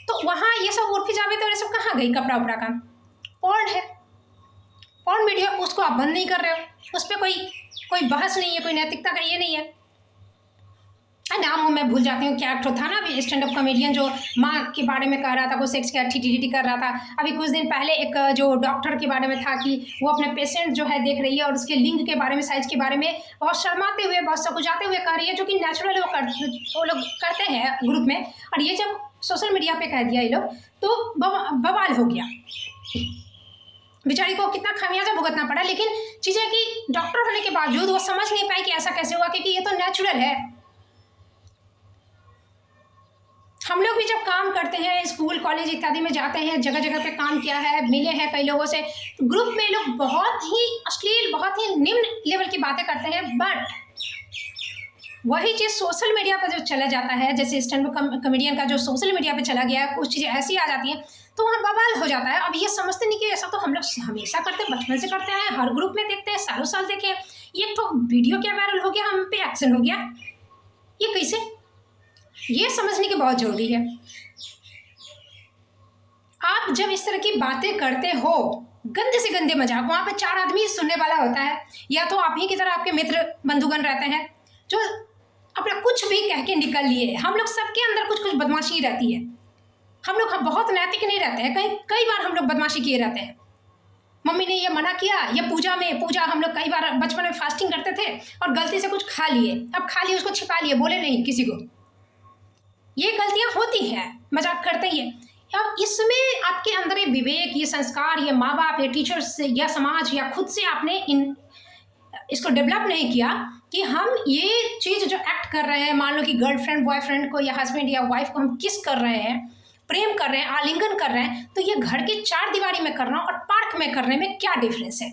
[SPEAKER 1] तो वहाँ ये सब उर्फ़ी जावेद और ये सब कहाँ गई? कपड़ा उपड़ा का पॉर्न है, पॉर्न वीडियो, उसको आप बंद नहीं कर रहे हो, उस पर कोई बहस नहीं है, कोई नैतिकता का ये नहीं है। नाम मैं भूल जाती हूँ, क्या एक्टर था ना अभी स्टैंड अप कॉमेडियन जो माँ के बारे में कह रहा था, वो सेक्स का ठी कर रहा था। अभी कुछ दिन पहले एक जो डॉक्टर के बारे में था कि वो अपने पेशेंट जो है देख रही है और उसके लिंग के बारे में, साइज के बारे में बहुत शर्माते हुए, बहुत सकुचाते हुए कह रही है, जो कि नेचुरल वो लोग करते हैं ग्रुप में। और ये जब सोशल मीडिया पे कह दिया ये लोग तो बवाल हो गया, बेचारी को कितना खामियाजा भुगतना पड़ा। लेकिन चीज़ें कि डॉक्टर होने के बावजूद वो समझ नहीं पाई कि ऐसा कैसे हुआ, क्योंकि ये तो नेचुरल है। हम लोग भी जब काम करते हैं, स्कूल कॉलेज इत्यादि में जाते हैं, जगह जगह पे काम किया है, मिले हैं कई लोगों से, ग्रुप में लोग बहुत ही अश्लील, बहुत ही निम्न लेवल की बातें करते हैं, बट वही चीज़ सोशल मीडिया पर जो चला जाता है, जैसे स्टैंड अप कॉमेडियन का जो सोशल मीडिया पे चला गया है, कुछ चीज़ें ऐसी आ जाती हैं तो वहाँ बवाल हो जाता है। अब ये समझते नहीं कि ऐसा तो हम लोग हमेशा करते हैं, बचपन से करते हैं, हर ग्रुप में देखते हैं, सालों साल देखे, ये तो वीडियो क्या वायरल हो गया, हम पे एक्शन हो गया, ये कैसे? ये समझने की बहुत जरूरी है। आप जब इस तरह की बातें करते हो, गंदे से गंदे मजाक, वहाँ पे 4 आदमी सुनने वाला होता है, या तो आप ही की तरह आपके मित्र बंधुगण रहते हैं जो अपना कुछ भी कह के निकल लिए। हम लोग सबके अंदर कुछ कुछ बदमाशी रहती है, हम लोग बहुत नैतिक नहीं रहते हैं, कई बार हम लोग बदमाशी किए रहते हैं। मम्मी ने ये मना किया, या पूजा हम लोग कई बार बचपन में फास्टिंग करते थे और गलती से कुछ खा लिए, अब खा लिए उसको छिपा लिए, बोले नहीं किसी को, ये गलतियां होती हैं, मजाक करते ही है। अब इसमें आपके अंदर ये विवेक, ये संस्कार, ये माँ बाप, ये टीचर्स या समाज या खुद से आपने इसको डेवलप नहीं किया कि हम ये चीज़ जो एक्ट कर रहे हैं, मान लो कि गर्लफ्रेंड बॉयफ्रेंड को या हस्बैंड या वाइफ को हम किस कर रहे हैं, प्रेम कर रहे हैं, आलिंगन कर रहे हैं, तो ये घर की 4 दीवारी में करना और पार्क में करने में क्या डिफरेंस है?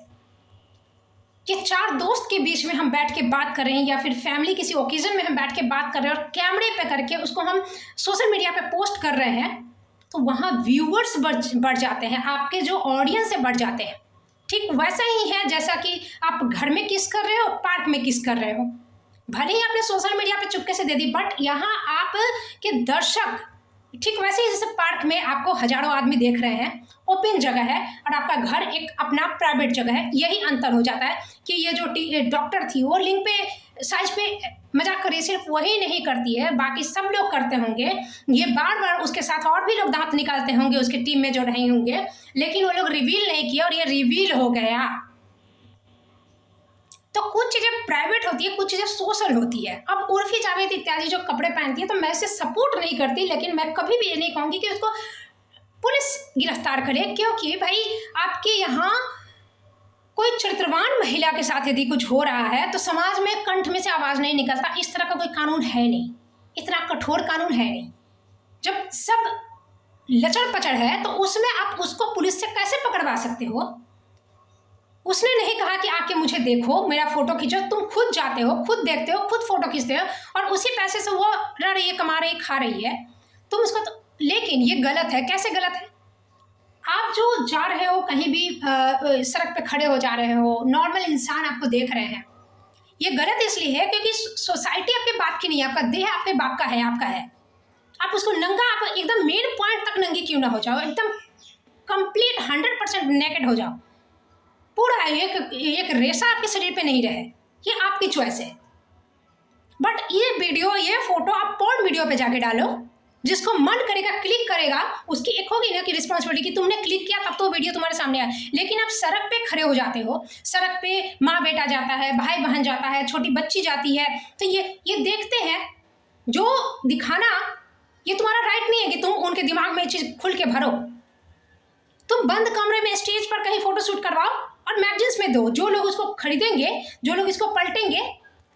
[SPEAKER 1] कि 4 दोस्त के बीच में हम बैठ के बात कर रहे हैं या फिर फैमिली किसी ओकेजन में हम बैठ के बात कर रहे हैं और कैमरे पे करके उसको हम सोशल मीडिया पे पोस्ट कर रहे हैं, तो वहाँ व्यूअर्स बढ़ जाते हैं, आपके जो ऑडियंस है बढ़ जाते हैं। ठीक वैसा ही है जैसा कि आप घर में किस कर रहे हो, पार्क में किस कर रहे हो। भले ही आपने सोशल मीडिया पे चुपके से दे दी, बट यहाँ आप के दर्शक ठीक वैसे ही जैसे पार्क में आपको हजारों आदमी देख रहे हैं, ओपन जगह है, और आपका घर एक अपना प्राइवेट जगह है। यही अंतर हो जाता है कि ये जो डॉक्टर थी वो लिंक पे साइज पे मजाक करिए, सिर्फ वही नहीं करती है, बाकी सब लोग करते होंगे। ये बार बार उसके साथ और भी लोग दांत निकालते होंगे, उसके टीम में जो रहे होंगे, लेकिन वो लोग रिवील नहीं किया और ये रिवील हो गया। तो कुछ चीज़ें प्राइवेट होती है, कुछ चीज़ें सोशल होती है। अब उर्फी जावेद इत्यादि जो कपड़े पहनती है, तो मैं इसे सपोर्ट नहीं करती, लेकिन मैं कभी भी ये नहीं कहूँगी कि उसको पुलिस गिरफ्तार करे, क्योंकि भाई आपके यहाँ कोई चरित्रवान महिला के साथ यदि कुछ हो रहा है तो समाज में कंठ में से आवाज़ नहीं निकलता। इस तरह का कोई कानून है नहीं, इतना कठोर कानून है नहीं। जब सब लचड़ पचड़ है तो उसमें आप उसको पुलिस से कैसे पकड़वा सकते हो? उसने नहीं कहा कि आके मुझे देखो, मेरा फोटो खींचो। तुम खुद जाते हो, खुद देखते हो, खुद फोटो खींचते हो, और उसी पैसे से वो रह रही है, कमा रही है, खा रही है, तुम उसको तो। लेकिन ये गलत है। कैसे गलत है? आप जो जा रहे हो कहीं भी सड़क पे खड़े हो जा रहे हो, नॉर्मल इंसान आपको देख रहे हैं, ये गलत इसलिए है क्योंकि सोसाइटी आपके बाप की नहीं है, आपका देह आपके बाप का है, आपका है। आप उसको नंगा, आप एकदम मेन पॉइंट तक नंगी क्यों ना हो जाओ, एकदम कंप्लीट 100% नेकेड हो जाओ, पूरा एक रेशा आपके शरीर पे नहीं रहे, ये आपकी चॉइस है। बट ये वीडियो, ये फोटो आप पोर्न वीडियो पे जाके डालो, जिसको मन करेगा क्लिक करेगा, उसकी एक होगी ना कि रिस्पॉन्सिबिलिटी कि तुमने क्लिक किया तब तो वीडियो तुम्हारे सामने आया। लेकिन आप सड़क पे खड़े हो जाते हो, सड़क पे माँ बेटा जाता है, भाई बहन जाता है, छोटी बच्ची जाती है, तो ये देखते हैं। जो दिखाना, ये तुम्हारा राइट नहीं है कि तुम उनके दिमाग में ये चीज़ खुल के भरो। तुम बंद कमरे में स्टेज पर कहीं फोटो शूट करवाओ और मैगजीन्स में दो। जो लोग उसको खरीदेंगे, जो लोग इसको पलटेंगे,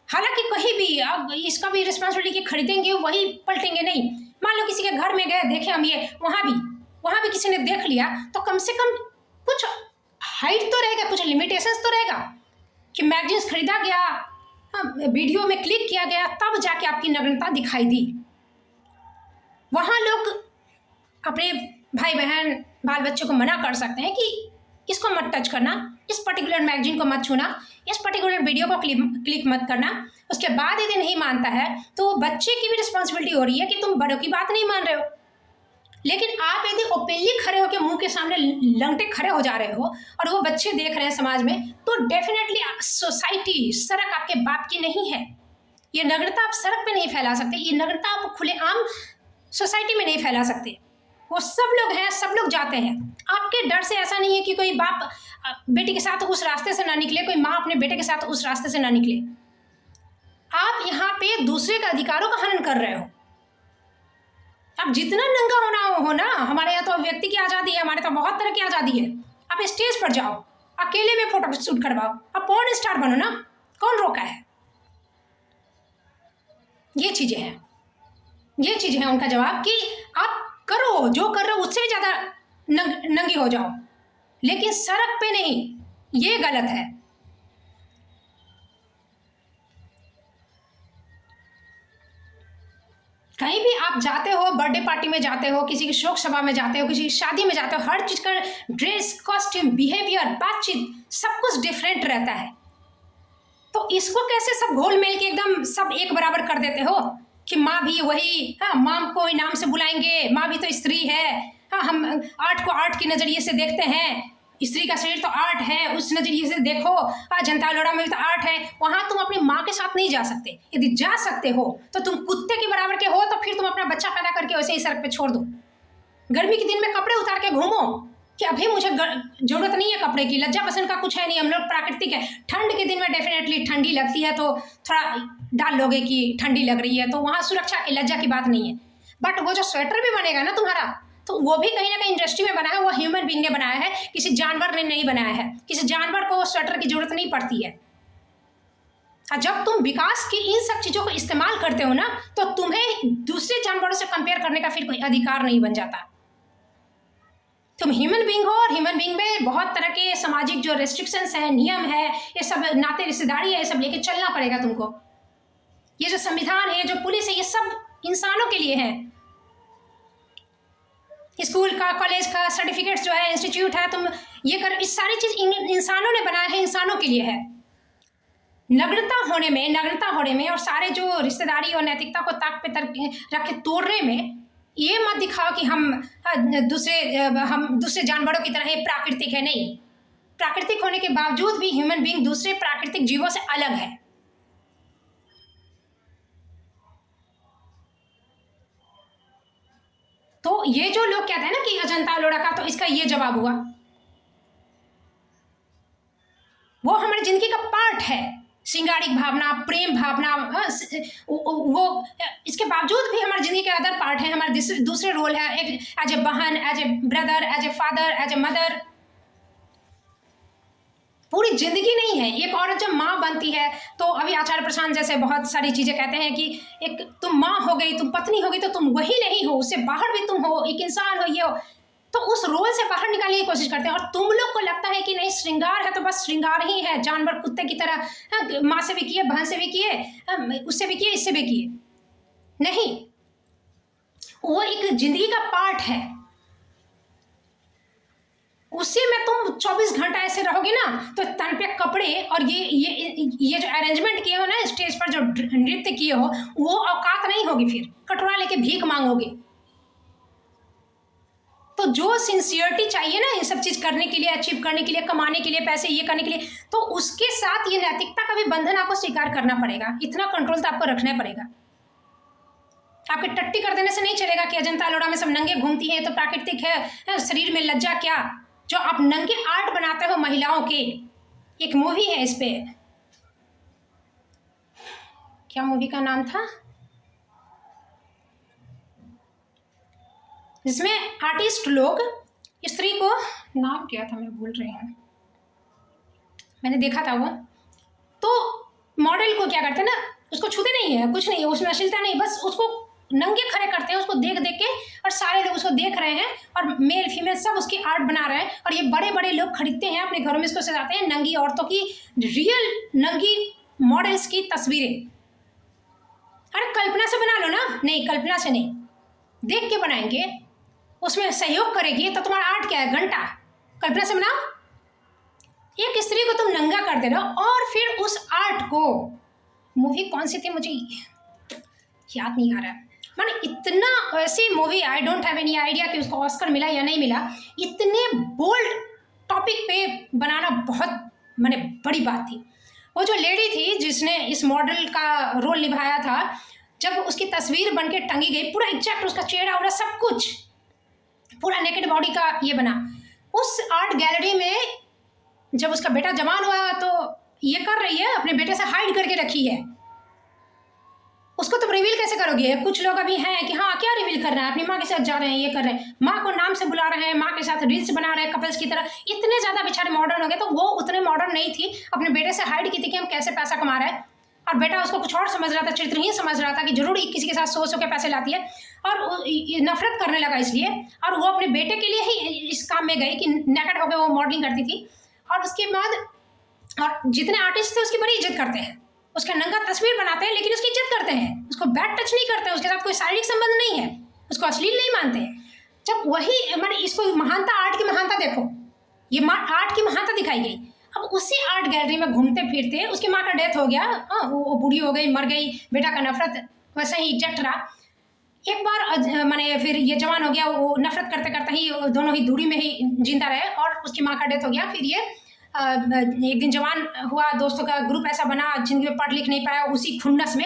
[SPEAKER 1] हालांकि कहीं भी अब इसका भी रिस्पॉन्सिबिलिटी कि खरीदेंगे वही पलटेंगे नहीं। मान लो किसी के घर में गए, देखे हम ये, वहाँ भी किसी ने देख लिया, तो कम से कम कुछ हाइट तो रहेगा, कुछ लिमिटेशंस तो रहेगा कि मैगजीन्स खरीदा गया, वीडियो में क्लिक किया गया, तब जाके आपकी नग्नता दिखाई दी। वहाँ लोग अपने भाई बहन बाल बच्चों को मना कर सकते हैं कि इसको मत टच करना, इस पर्टिकुलर मैगजीन को मत छूना, इस पर्टिकुलर वीडियो को क्लिक मत करना। उसके बाद यदि नहीं मानता है तो बच्चे की भी रिस्पॉन्सिबिलिटी हो रही है कि तुम बड़ों की बात नहीं मान रहे हो। लेकिन आप यदि ओपनली खड़े होकर मुंह के सामने लंगटे खड़े हो जा रहे हो और वो बच्चे देख रहे हैं समाज में, तो डेफिनेटली सोसाइटी, सड़क आपके बाप की नहीं है। ये नग्नता आप सड़क पे नहीं फैला सकते, ये नग्नता आप खुलेआम सोसाइटी में नहीं फैला सकते। वो सब लोग हैं, सब लोग जाते हैं। आपके डर से ऐसा नहीं है कि कोई बाप बेटी के साथ उस रास्ते से ना निकले, कोई माँ अपने बेटे के साथ उस रास्ते से ना निकले। आप यहाँ पे दूसरे के अधिकारों का हनन कर रहे हो। अब जितना नंगा होना हो ना, हमारे यहाँ तो व्यक्ति की आज़ादी है, हमारे तो बहुत तरह की आज़ादी है। आप स्टेज पर जाओ, अकेले में फोटो शूट करवाओ, आप पोर्न स्टार बनो ना, कौन रोका है? ये चीज़ें हैं, ये चीज़ें हैं उनका जवाब कि आप करो, जो कर रहे हो उससे भी ज़्यादा नंगी हो जाओ, लेकिन सड़क पे नहीं, ये गलत है। कहीं भी आप जाते हो, बर्थडे पार्टी में जाते हो, किसी की शोक सभा में जाते हो, किसी की शादी में जाते हो, हर चीज़ का ड्रेस, कॉस्ट्यूम, बिहेवियर, बातचीत सब कुछ डिफरेंट रहता है। तो इसको कैसे सब घोल मेल के एकदम सब एक बराबर कर देते हो कि माँ भी वही, हाँ माँ को नाम से बुलाएंगे, माँ भी तो स्त्री है, हाँ हम आर्ट को आर्ट के नज़रिए से देखते हैं, स्त्री का शरीर तो आर्ट है, उस नज़रिए से देखो, हाँ जनता लोड़ा में भी तो आर्ट है। वहाँ तुम अपनी माँ के साथ नहीं जा सकते। यदि जा सकते हो तो तुम कुत्ते के बराबर के हो, तो फिर तुम अपना बच्चा पैदा करके वैसे ही सड़क पे छोड़ दो। गर्मी के दिन में कपड़े उतार के घूमो कि अभी मुझे जरूरत नहीं है कपड़े की, लज्जा पसंद का कुछ है नहीं, हम लोग प्राकृतिक है। ठंड के दिन में डेफिनेटली ठंडी लगती है तो थोड़ा डाल लोगे कि ठंडी लग रही है, तो वहाँ सुरक्षा की, लज्जा की बात नहीं है। बट वो जो स्वेटर भी बनेगा ना तुम्हारा, तो वो भी कहीं ना कहीं इंडस्ट्री में बना है, वो ह्यूमन बीइंग ने बनाया है, किसी जानवर ने नहीं बनाया है। किसी जानवर को स्वेटर की जरूरत नहीं पड़ती है। जब तुम विकास की इन सब चीज़ों को इस्तेमाल करते हो ना, तो तुम्हें दूसरे जानवरों से कंपेयर करने का फिर कोई अधिकार नहीं बन जाता। तुम ह्यूमन बीइंग हो और ह्यूमन बीइंग में बहुत तरह के सामाजिक जो रेस्ट्रिक्शंस है, नियम है, ये सब नाते रिश्तेदारी है, ये सब लेके चलना पड़ेगा तुमको। ये जो संविधान है, जो पुलिस है, ये सब इंसानों के लिए है। स्कूल का, कॉलेज का, सर्टिफिकेट्स जो है, इंस्टीट्यूट है, तुम ये कर, इस सारी चीज इंसानों ने बनाया है, इंसानों के लिए है। नग्नता होने में और सारे जो रिश्तेदारी और नैतिकता को ताक पे रख के तोड़ने में ये मत दिखाओ कि हम दूसरे जानवरों की तरह ये प्राकृतिक है। नहीं, प्राकृतिक होने के बावजूद भी ह्यूमन बीइंग दूसरे प्राकृतिक जीवों से अलग है। तो ये जो लोग कहते हैं ना कि अजंता एलोरा का, तो इसका ये जवाब हुआ, वो हमारी जिंदगी का पार्ट है। श्रृंगारिक भावना, प्रेम भावना, वो इसके बावजूद भी हमारी जिंदगी के अदर पार्ट है, हमारे दूसरे रोल है, एज ए बहन, as a brother, as a father, as a mother. पूरी जिंदगी नहीं है। एक औरत जब माँ बनती है तो अभी आचार्य प्रशांत जैसे बहुत सारी चीजें कहते हैं कि एक तुम माँ हो गई, तुम पत्नी हो गई, तो तुम वही नहीं हो, उससे बाहर भी तुम हो, एक इंसान हो, ये हो। तो उस रोल से बाहर निकालने की कोशिश करते हैं। और तुम लोग को लगता है कि नहीं, श्रृंगार है तो बस श्रृंगार ही है, जानवर कुत्ते की तरह माँ से भी किए, बहन से भी किए, उससे भी किए, इससे भी किए। नहीं, वो एक जिंदगी का पार्ट है। उसी में तुम 24 घंटा ऐसे रहोगे ना, तो तन पे कपड़े और ये जो अरेंजमेंट किए हो ना, स्टेज पर जो नृत्य किए हो, वो औकात नहीं होगी। फिर कटोरा लेके भीख मांगोगे। तो जो सिंसियरिटी चाहिए ना ये सब चीज करने के लिए, अचीव करने के लिए, कमाने के लिए, पैसे ये करने के लिए, तो उसके साथ ये नैतिकता का भी बंधन आपको स्वीकार करना पड़ेगा। इतना कंट्रोल तो आपको रखना पड़ेगा। आपके टट्टी कर देने से नहीं चलेगा कि अजंता एलोरा में सब नंगे घूमती है तो प्राकृतिक है, शरीर में लज्जा क्या। जो आप नंगे आर्ट बनाते हो महिलाओं के, एक मूवी है इस पे, क्या मूवी का नाम था, जिसमें आर्टिस्ट लोग स्त्री को, नाम क्या था मैं भूल रही हूँ, मैंने देखा था वो, तो मॉडल को क्या करते हैं ना, उसको छूते नहीं है, कुछ नहीं है उसमें, अश्लीलता नहीं, बस उसको नंगे खड़े करते हैं, उसको देख देख के, और सारे लोग उसको देख रहे हैं और मेल फीमेल सब उसकी आर्ट बना रहे हैं। और ये बड़े बड़े लोग खरीदते हैं, अपने घरों में इसको सजाते हैं, नंगी औरतों की, रियल नंगी मॉडल्स की तस्वीरें। अरे कल्पना से बना लो ना। नहीं, कल्पना से नहीं, देख के बनाएंगे, उसमें सहयोग करेगी तो तुम्हारा आर्ट क्या है, घंटा। कल्पना से बनाओ, एक स्त्री को तुम नंगा कर दे रहे हो, और फिर उस आर्ट को, मूवी कौन सी थी मुझे याद नहीं आ रहा है, माने इतना ऐसी movie, I don't have any idea कि उसको ऑस्कर मिला या नहीं मिला। इतने बोल्ड टॉपिक पे बनाना बहुत माने बड़ी बात थी। वो जो लेडी थी जिसने इस मॉडल का रोल निभाया था, जब उसकी तस्वीर बन के टंगी गई, पूरा एग्जैक्ट उसका चेहरा उड़ा सब कुछ, पूरा नेकेड बॉडी का ये बना, उस आर्ट गैलरी में जब उसका बेटा जवान हुआ तो ये कर रही है, अपने बेटे से हाइड करके रखी है। उसको तुम रिवील कैसे करोगे। कुछ लोग अभी हैं कि हाँ क्या रिवील कर रहे हैं, अपनी माँ के साथ जा रहे हैं, ये कर रहे हैं, माँ को नाम से बुला रहे हैं, माँ के साथ रील्स बना रहे हैं कपल्स की तरह। इतने ज़्यादा बेचारे मॉडर्न हो गए। तो वो उतने मॉडर्न नहीं थी, अपने बेटे से हाइड की थी कि हम कैसे पैसा कमा रहे हैं, और बेटा उसको कुछ और समझ रहा था, चरित्रहीन समझ रहा था कि जरूर किसी के साथ सो के पैसे लाती है, और नफरत करने लगा इसलिए। और वो अपने बेटे के लिए ही इस काम में गई कि नेकेड होकर वो मॉडलिंग करती थी। और उसके बाद और जितने आर्टिस्ट थे उसकी बड़ी इज्जत करते हैं, उसका नंगा तस्वीर बनाते हैं, लेकिन उसकी इज्जत करते हैं, उसको बैड टच नहीं करते हैं, उसके साथ कोई शारीरिक संबंध नहीं है, उसको अश्लील नहीं मानते हैं। जब वही मैंने इसको महानता, आर्ट की महानता देखो, ये आर्ट की महानता दिखाई गई। अब उसी आर्ट गैलरी में घूमते फिरते उसकी माँ का डेथ हो गया, वो बूढ़ी हो गई, मर गई, बेटा का नफरत वैसे ही एग्जैक्ट रहा। एक बार मैंने फिर ये जवान हो गया, वो नफरत करते करते ही दोनों ही दूरी में ही जिंदा रहे, और उसकी माँ का डेथ हो गया। फिर ये एक दिन जवान हुआ, दोस्तों का ग्रुप ऐसा बना, जिंदगी में पढ़ लिख नहीं पाया, उसी खुन्नस में,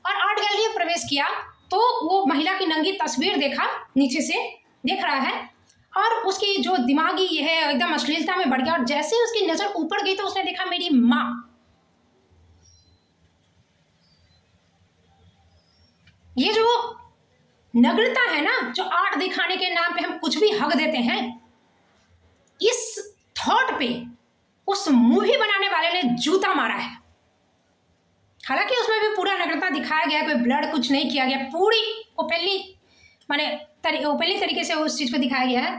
[SPEAKER 1] और आर्ट गैलरी में प्रवेश किया तो वो महिला की नंगी तस्वीर देखा, नीचे से देख रहा है, और उसकी जो दिमागी ये है एकदम अश्लीलता में बढ़ गया। और जैसे उसकी नजर ऊपर गई तो उसने देखा मेरी माँ। ये जो नग्नता है ना, जो आर्ट दिखाने के नाम पे हम कुछ भी हक देते हैं, इस थॉट पे उस मूवी बनाने वाले ने जूता मारा है। हालांकि उसमें भी पूरा नग्नता दिखाया गया, कोई ब्लड कुछ नहीं किया गया, पूरी ओपनली माने ओपनली तरीके से उस चीज को दिखाया गया है।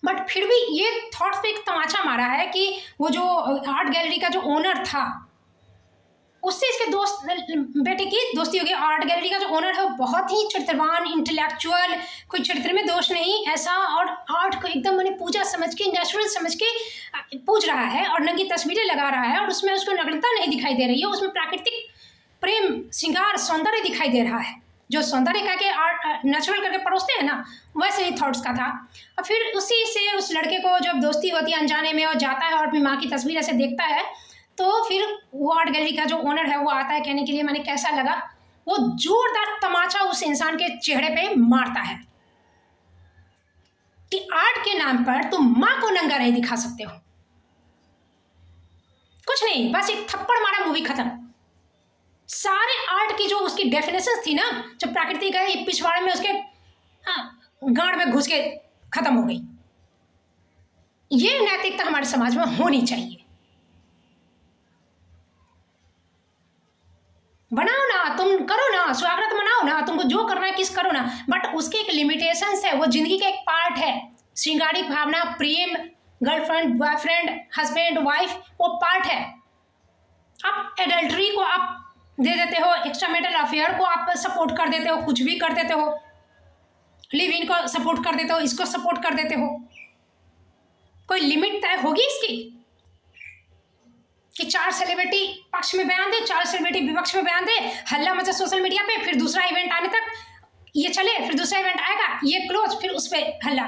[SPEAKER 1] बट फिर भी ये थॉट्स पे एक तमाचा मारा है कि वो जो आर्ट गैलरी का जो ओनर था, उससे इसके दोस्त बेटे की दोस्ती हो गई। आर्ट गैलरी का जो ओनर है वो बहुत ही चरित्रवान, इंटेलेक्चुअल, कोई चरित्र में दोष नहीं ऐसा, और आर्ट को एकदम मैंने पूजा समझ के, नेचुरल समझ के पूज रहा है और नंगी तस्वीरें लगा रहा है, और उसमें उसको नग्नता नहीं दिखाई दे रही है, उसमें प्राकृतिक प्रेम, श्रृंगार, सौंदर्य दिखाई दे रहा है। जो सौंदर्य का के आर्ट नेचुरल करके परोसते हैं ना, वैसे ही थॉट्स का था। और फिर उसी से उस लड़के को जब दोस्ती होती है अनजाने में, और जाता है और अपनी माँ की तस्वीर ऐसे देखता है, तो फिर वो आर्ट गैलरी का जो ओनर है वो आता है कहने के लिए मैंने कैसा लगा। वो जोरदार तमाचा उस इंसान के चेहरे पे मारता है कि आर्ट के नाम पर तुम माँ को नंगा नहीं दिखा सकते हो। कुछ नहीं, बस एक थप्पड़ मारा, मूवी खत्म। सारे आर्ट की जो उसकी डेफिनेशन थी ना, जो प्राकृतिक है, ये पिछवाड़े में उसके गांड में घुस के खत्म हो गई। ये नैतिकता हमारे समाज में होनी चाहिए। बनाओ ना, तुम करो ना, स्वागत मनाओ ना, तुमको जो करना है किस करो ना, बट उसके एक लिमिटेशंस है, वो जिंदगी का एक पार्ट है। श्रृंगारिक भावना, प्रेम, गर्लफ्रेंड, बॉयफ्रेंड, हस्बैंड, वाइफ, वो पार्ट है। आप एडल्ट्री को आप दे देते हो, एक्स्ट्रा मैरिटल अफेयर को आप सपोर्ट कर देते हो, कुछ भी कर देते हो, लिव इन को सपोर्ट कर देते हो, इसको सपोर्ट कर देते हो। कोई लिमिट तय होगी इसकी कि 4 सेलिब्रिटी पक्ष में बयान दे, 4 सेलिब्रिटी विपक्ष में बयान दे, हल्ला मचा सोशल मीडिया पे, फिर दूसरा इवेंट आने तक ये चले, फिर दूसरा इवेंट आएगा, ये क्लोज, फिर उस पर हल्ला।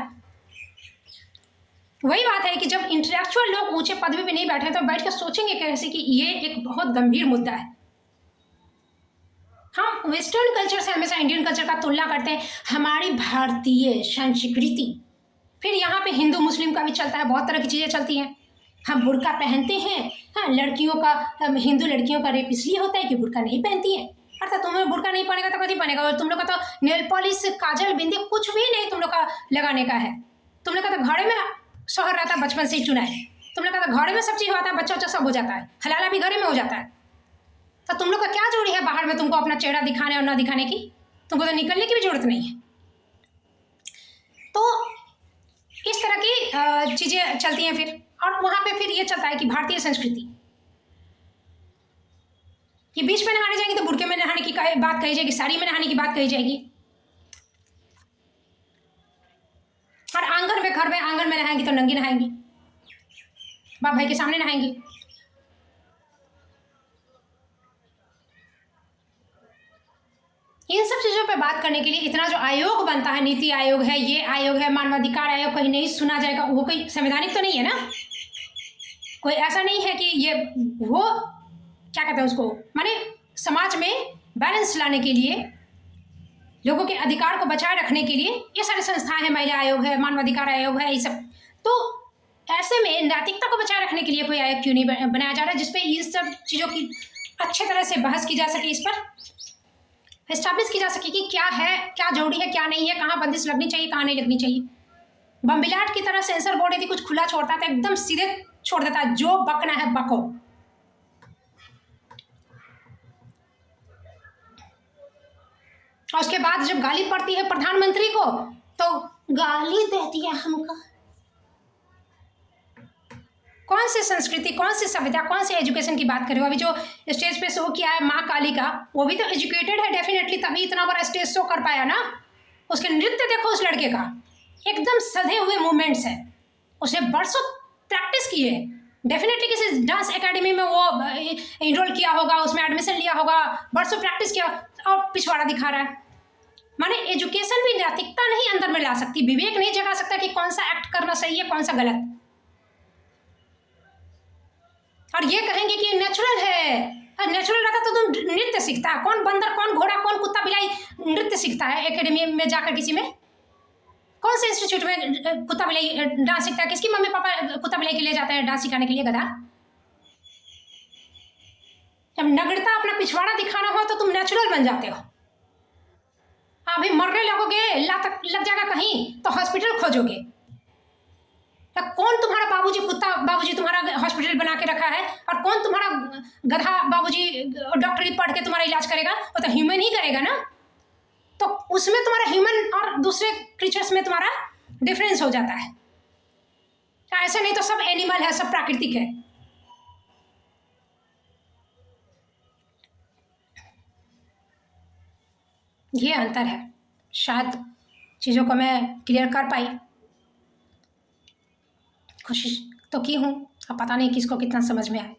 [SPEAKER 1] वही बात है कि जब इंटेलेक्चुअल लोग ऊंचे पदवी पे नहीं बैठे तो बैठ कर सोचेंगे कैसे कि ये एक बहुत गंभीर मुद्दा है। हम वेस्टर्न कल्चर से हमेशा इंडियन कल्चर का तुलना करते हैं, हमारी भारतीय संस्कृति, फिर यहाँ पे हिंदू मुस्लिम का भी चलता है, बहुत तरह की चीज़ें चलती हैं। हम बुर्का पहनते हैं, हाँ, लड़कियों का, हिंदू लड़कियों का रेप इसलिए होता है कि बुर्का नहीं पहनती है। अर्थात तुम्हें बुर्का नहीं पहनेगा तो कभी पहनेगा, और तुम लोग का तो नेल पॉलिश, काजल, बिंदी कुछ भी नहीं तुम लोग का लगाने का है। तुम लोग का तो घड़े में शोहर रहता है, बचपन से ही चुना है। तुम लोग का तो घड़े में सब चीज़ होता है, बच्चा सब हो जाता है, हलाला भी घड़े में हो जाता है। तो तुम लोग का क्या जरूरी है बाहर में तुमको अपना चेहरा दिखाने और ना दिखाने की? तुमको तो निकलने की भी जरूरत नहीं है। तो इस तरह की चीज़ें चलती हैं फिर, और वहाँ पे फिर ये चलता है कि भारतीय संस्कृति, ये बीच में नहाने जाएंगी तो बुर्के में नहाने की बात कही जाएगी, साड़ी में नहाने की बात कही जाएगी, और आंगन में, घर में आंगन में नहाएंगी तो नंगी नहाएंगी, बाप भाई के सामने नहाएंगी। इन सब चीज़ों पे बात करने के लिए इतना जो आयोग बनता है, नीति आयोग है, ये आयोग है, मानवाधिकार आयोग, कहीं नहीं सुना जाएगा, वो कोई संवैधानिक तो नहीं है ना, कोई ऐसा नहीं है कि ये वो क्या कहते हैं उसको, माने समाज में बैलेंस लाने के लिए, लोगों के अधिकार को बचाए रखने के लिए ये सारी संस्थाएं हैं, महिला आयोग है, मानवाधिकार आयोग है, ये सब। तो ऐसे में नैतिकता को बचाए रखने के लिए कोई आयोग क्यों नहीं बनाया जा रहा है जिसपे इन सब चीज़ों की अच्छे तरह से बहस की जा सके, इस पर एस्टैब्लिश की जा सके कि क्या है, क्या जरूरी है, क्या नहीं है, कहाँ बंदिश लगनी चाहिए, कहाँ नहीं लगनी चाहिए। बम्बिलाट की तरह सेंसर बोर्ड यदि कुछ खुला छोड़ता है तो एकदम सीधे छोड़ देता है, जो बकना है बको। और उसके बाद जब गाली पड़ती है प्रधानमंत्री को तो गाली दे दिया हमको। कौन सी संस्कृति, कौन सी सभ्यता, कौन सी एजुकेशन की बात कर रहे हो? अभी जो स्टेज पे शो किया है माँ काली का, वो भी तो एजुकेटेड है डेफिनेटली, तभी इतना बड़ा स्टेज शो कर पाया ना। उसके नृत्य देखो उस लड़के का, एकदम सधे हुए मूवमेंट्स है, उसने बरसों प्रैक्टिस की है, डेफिनेटली किसी डांस एकेडमी में वो इनरोल किया होगा, उसमें एडमिशन लिया होगा, बरसों प्रैक्टिस किया, और पिछवाड़ा दिखा रहा है। माने एजुकेशन भी नैतिकता नहीं अंदर में ला सकती, विवेक नहीं जगा सकता कि कौन सा एक्ट करना सही है, कौन सा गलत। और ये कहेंगे कि नेचुरल है, नेचुरल रहता तो तुम नृत्य सीखता है। कौन बंदर, कौन घोड़ा, कौन कुत्ता बिलाई नृत्य सीखता है एकेडमी में जाकर? किसी में, कौन से इंस्टीट्यूट में कुत्ता बिलाई डांस सीखता है? किसकी मम्मी पापा कुत्ता बिलाई के लिए जाते हैं डांस सिखाने के लिए? गधा। जब नग्नता अपना पिछवाड़ा दिखाना हो तो तुम नेचुरल बन जाते हो। अभी मरने लगोगे, लग जाएगा कहीं तो हॉस्पिटल खोजोगे। कौन तुम्हारा बाबूजी, कुत्ता बाबूजी तुम्हारा हॉस्पिटल बना के रखा है, और कौन तुम्हारा गधा बाबूजी डॉक्टरी पढ़ के तुम्हारा इलाज करेगा? वो तो ह्यूमन ही करेगा ना। तो उसमें तुम्हारा ह्यूमन और दूसरे क्रीचर्स में तुम्हारा डिफरेंस हो जाता है। ऐसे नहीं तो सब एनिमल है, सब प्राकृतिक है। ये अंतर है। शायद चीज़ों को मैं क्लियर कर पाई, कोशिश तो की हूँ, अब पता नहीं किसको कितना समझ में आए।